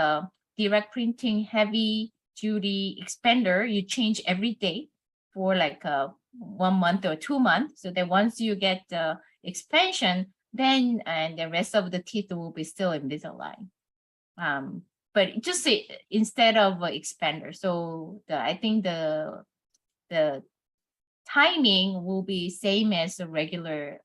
direct printing heavy duty expander. You change every day for like 1 month or 2 months. So that once you get the expansion, then and the rest of the teeth will be still Invisalign. But just instead of expander. So I think the timing will be same as the regular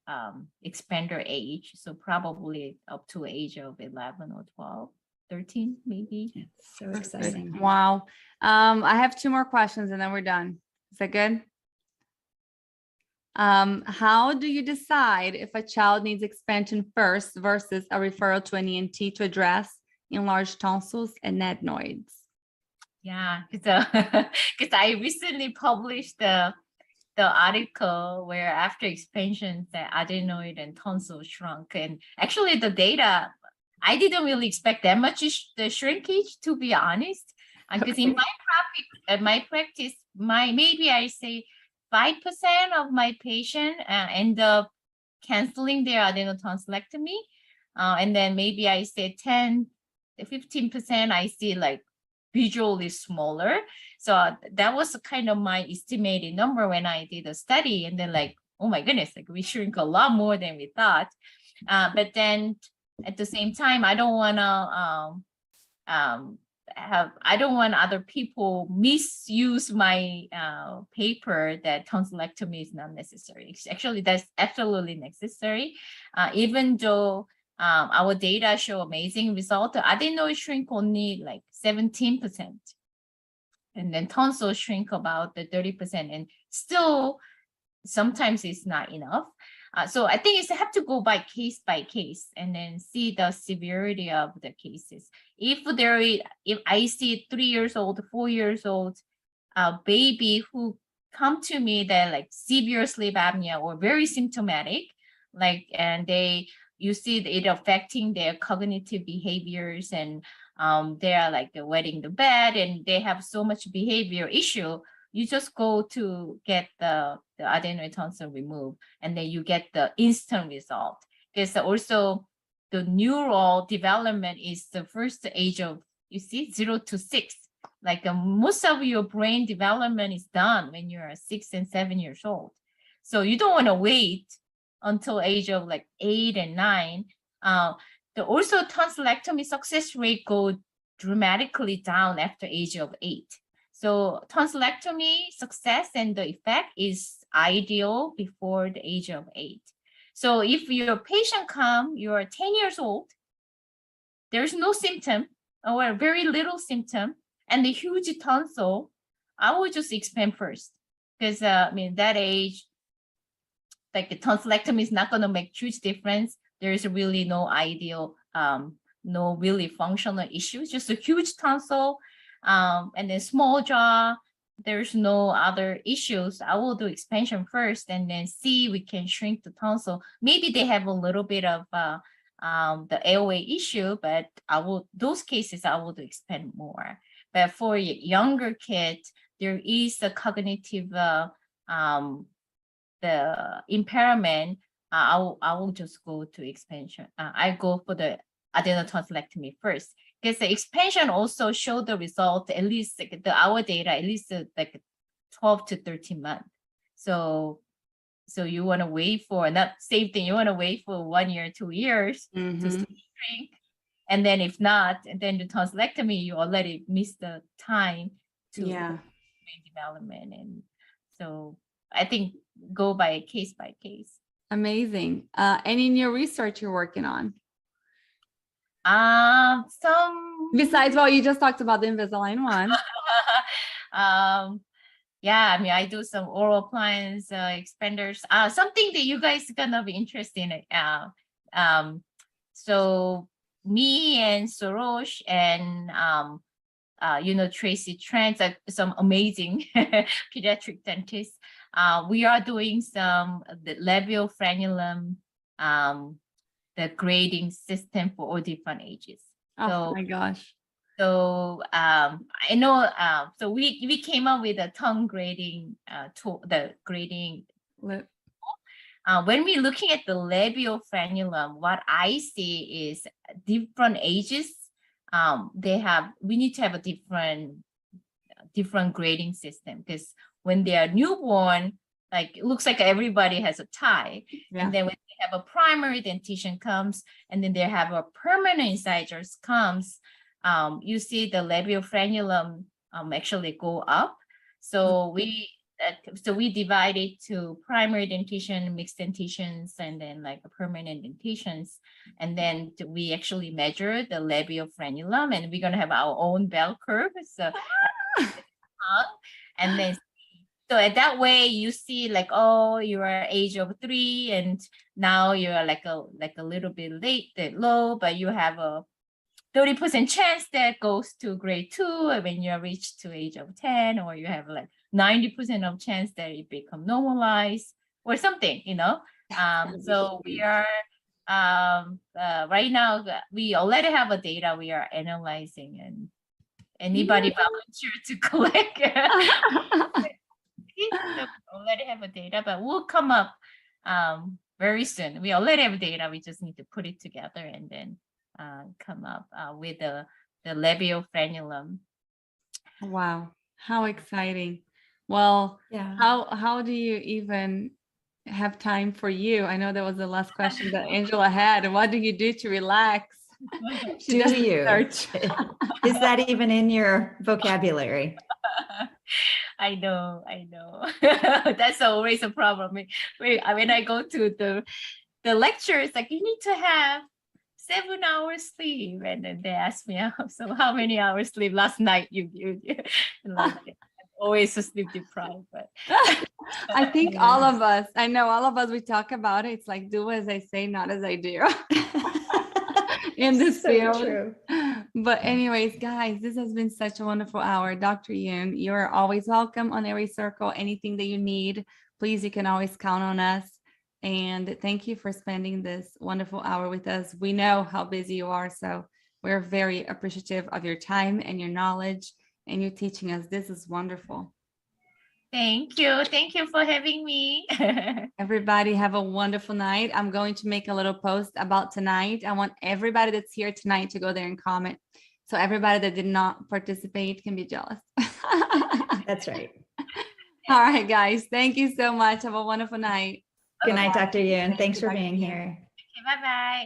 expander age. So probably up to age of 11 or 12, 13, maybe.
It's so exciting.
Wow. I have 2 more questions and then we're done. Is that good? How do you decide if a child needs expansion first versus a referral to an ENT to address enlarged tonsils and adenoids?
Yeah, because I recently published the article where after expansion the adenoid and tonsil shrunk, and actually the data, I didn't really expect that much the shrinkage, to be honest, because in my practice, maybe I say 5% of my patient end up canceling their adenotonsillectomy, and then maybe I say 15% I see like visually smaller. So that was kind of my estimated number when I did a study, and then like, oh my goodness, like we shrink a lot more than we thought. But then at the same time, I don't want other people misuse my paper that tonsillectomy is not necessary. Actually, that's absolutely necessary. Even though our data show amazing result, adenoid shrink only like 17%. and then tonsil shrink about the 30%, and still sometimes it's not enough. So I think it's have to go by case and then see the severity of the cases. If I see 3 years old, 4 years old baby who come to me that like severe sleep apnea or very symptomatic, like, and you see it affecting their cognitive behaviors, and they are like wetting the bed and they have so much behavior issue, you just go to get the adenoid tonsil removed, and then you get the instant result. Because also the neural development is the first age of, 0 to 6. Like most of your brain development is done when you're 6 and 7 years old. So you don't want to wait until age of like 8 and 9. Also tonsillectomy success rate go dramatically down after age of 8. So tonsillectomy success and the effect is ideal before the age of 8. So if your patient you're 10 years old, there's no symptom or very little symptom, and the huge tonsil, I would just expand first. Because that age, like the tonsillectomy is not going to make huge difference. There is really no ideal, no really functional issues, just a huge tonsil. And then small jaw, there's no other issues. I will do expansion first and then see we can shrink the tonsil. Maybe they have a little bit of the airway issue, but those cases I will do expand more. But for younger kids, there is a cognitive the impairment. I will just go to expansion. I go for the adenotonsillectomy first, because the expansion also showed the result, at least like our data, at least like 12 to 13 months. So you want to wait for, not same thing, you want to wait for 1 year, 2 years to shrink. And then if not, and then the tonsillectomy, you already missed the time to brain development. And so I think go by case.
Amazing. Any new research you're working on?
Some
besides what you just talked about, the Invisalign one.
I do some oral appliance expanders. Something that you guys are gonna be interested in. So me and Sorosh and Tracy Trent, some amazing pediatric dentists. We are doing some the labial frenulum, the grading system for all different ages.
Oh my gosh.
So I know, so we came up with a tongue grading tool, the grading. When we're looking at the labial frenulum, what I see is different ages. We need to have a different grading system, because when they are newborn, like it looks like everybody has a tie. And then when they have a primary dentition comes, and then they have a permanent incisors comes, you see the labial frenulum actually go up. So we divide it to primary dentition, mixed dentitions, and then like a permanent dentitions. And then we actually measure the labial frenulum, and we're gonna have our own bell curve. So and then so at that way you see like, oh, you are age of 3, and now you're like a little bit low, but you have a 30% chance that goes to grade 2 when you reach to age of 10, or you have like 90% of chance that it become normalized or something, So we are right now, we already have a data we are analyzing, and anybody volunteer to collect. We already have a data, but we'll come up very soon. We already have data. We just need to put it together and then come up with the labial frenulum.
Wow, how exciting! Well, how do you even have time for you? I know that was the last question that Angela had. What do you do to relax?
Do you? Is that even in your vocabulary?
I know. That's always a problem. When I go to the lectures, like you need to have 7 hours sleep. And then they asked me, so how many hours sleep last night you like, always so sleep deprived, but
I think all of us, I know all of us, we talk about it. It's like, do as I say, not as I do. In this
So
field.
true.
But anyways, guys, this has been such a wonderful hour. Dr. Yoon, you're always welcome on Airway Circle. Anything that you need, please, you can always count on us. And thank you for spending this wonderful hour with us. We know how busy you are, so we're very appreciative of your time and your knowledge and you teaching us. This is wonderful.
Thank you. Thank you for having me.
Everybody have a wonderful night. I'm going to make a little post about tonight. I want everybody that's here tonight to go there and comment. So everybody that did not participate can be jealous.
That's right.
All right, guys. Thank you so much. Have a wonderful night.
Good night, Dr. Yoon. Thanks for
Dr.
being
Yoon.
here.
Bye-bye.